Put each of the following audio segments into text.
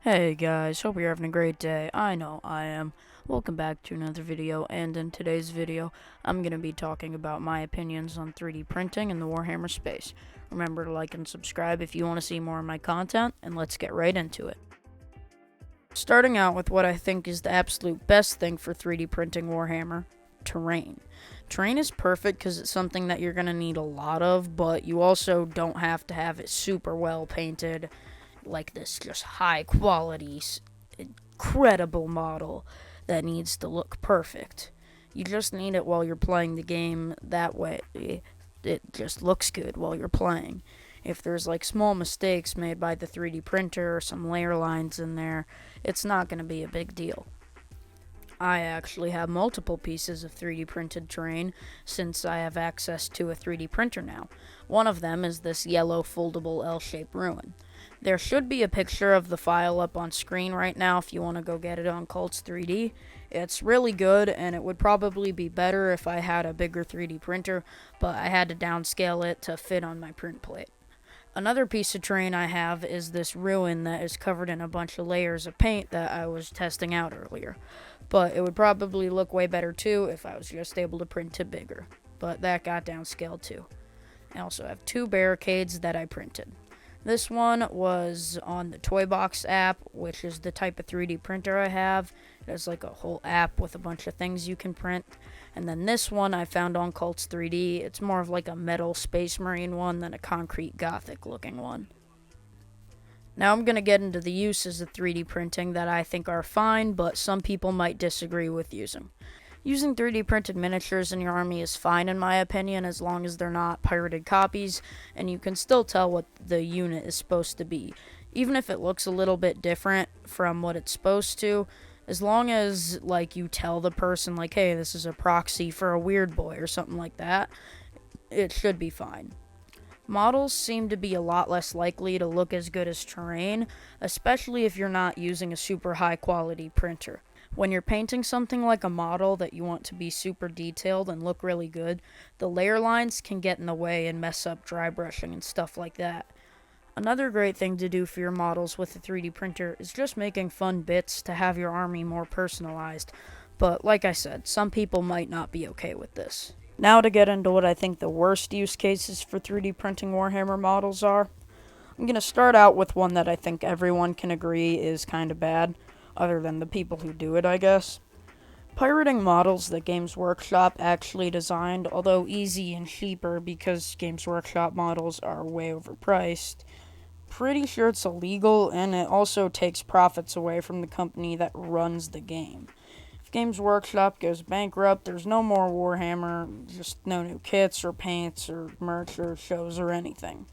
Hey guys, hope you're having a great day. I know I am. Welcome back to another video, and in today's video, I'm going to be talking about my opinions on 3D printing in the Warhammer space. Remember to like and subscribe if you want to see more of my content, and let's get right into it. Starting out with what I think is the absolute best thing for 3D printing Warhammer: terrain. Terrain is perfect because it's something that you're going to need a lot of, but you also don't have to have it super well painted, like this just high quality, incredible model that needs to look perfect. You just need it while you're playing the game. That way, it just looks good while you're playing. If there's like small mistakes made by the 3D printer or some layer lines in there, it's not going to be a big deal. I actually have multiple pieces of 3D printed terrain since I have access to a 3D printer now. One of them is this yellow foldable L-shaped ruin. There should be a picture of the file up on screen right now if you want to go get it on Cults 3D. It's really good, and it would probably be better if I had a bigger 3D printer, but I had to downscale it to fit on my print plate. Another piece of terrain I have is this ruin that is covered in a bunch of layers of paint that I was testing out earlier. But it would probably look way better too if I was just able to print it bigger. But that got downscaled too. I also have two barricades that I printed. This one was on the Toy Box app, which is the type of 3D printer I have. It has like a whole app with a bunch of things you can print. And then this one I found on Cults 3D. It's more of like a metal Space Marine one than a concrete Gothic looking one. Now I'm going to get into the uses of 3D printing that I think are fine, but some people might disagree with using. Using 3D printed miniatures in your army is fine in my opinion, as long as they're not pirated copies, and you can still tell what the unit is supposed to be. Even if it looks a little bit different from what it's supposed to, as long as like you tell the person like, hey, this is a proxy for a weird boy or something like that, it should be fine. Models seem to be a lot less likely to look as good as terrain, especially if you're not using a super high quality printer. When you're painting something like a model that you want to be super detailed and look really good, the layer lines can get in the way and mess up dry brushing and stuff like that. Another great thing to do for your models with a 3D printer is just making fun bits to have your army more personalized, but like I said, some people might not be okay with this. Now to get into what I think the worst use cases for 3D printing Warhammer models are. I'm going to start out with one that I think everyone can agree is kind of bad, other than the people who do it, I guess. Pirating models that Games Workshop actually designed, although easy and cheaper because Games Workshop models are way overpriced. Pretty sure it's illegal, and it also takes profits away from the company that runs the game. If Games Workshop goes bankrupt, there's no more Warhammer, just no new kits or paints or merch or shows or anything.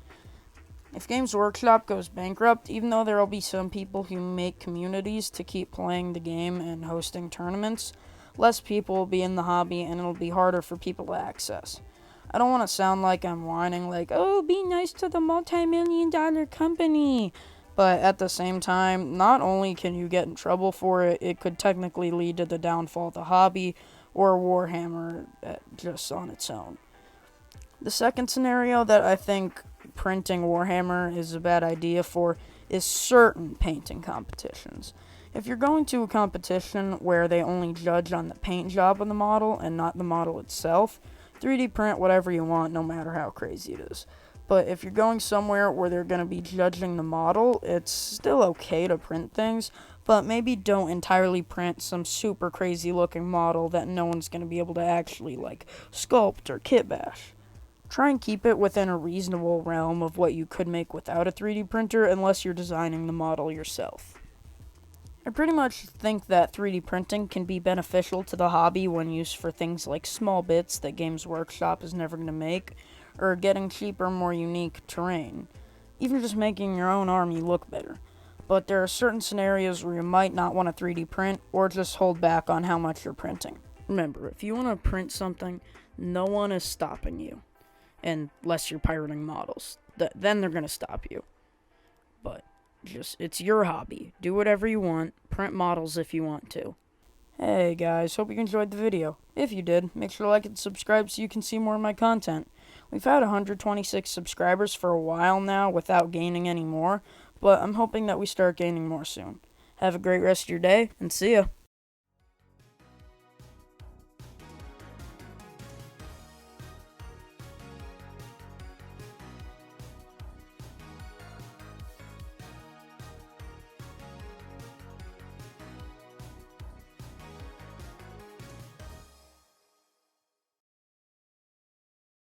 If Games Workshop goes bankrupt, even though there will be some people who make communities to keep playing the game and hosting tournaments, less people will be in the hobby and it'll be harder for people to access. I don't want to sound like I'm whining like, oh, be nice to the multi-million-dollar company. But at the same time, not only can you get in trouble for it, it could technically lead to the downfall of the hobby or Warhammer just on its own. The second scenario that I think printing Warhammer is a bad idea for is certain painting competitions. If you're going to a competition where they only judge on the paint job of the model and not the model itself, 3D print whatever you want, no matter how crazy it is. But if you're going somewhere where they're going to be judging the model, it's still okay to print things, but maybe don't entirely print some super crazy looking model that no one's going to be able to actually like sculpt or kit bash. Try and keep it within a reasonable realm of what you could make without a 3D printer unless you're designing the model yourself. I pretty much think that 3D printing can be beneficial to the hobby when used for things like small bits that Games Workshop is never going to make, or getting cheaper, more unique terrain, even just making your own army look better. But there are certain scenarios where you might not want to 3D print, or just hold back on how much you're printing. Remember, if you want to print something, no one is stopping you. Unless you're pirating models. Then they're going to stop you. But it's your hobby. Do whatever you want. Print models if you want to. Hey guys, hope you enjoyed the video. If you did, make sure to like and subscribe so you can see more of my content. We've had 126 subscribers for a while now without gaining any more, but I'm hoping that we start gaining more soon. Have a great rest of your day, and see ya.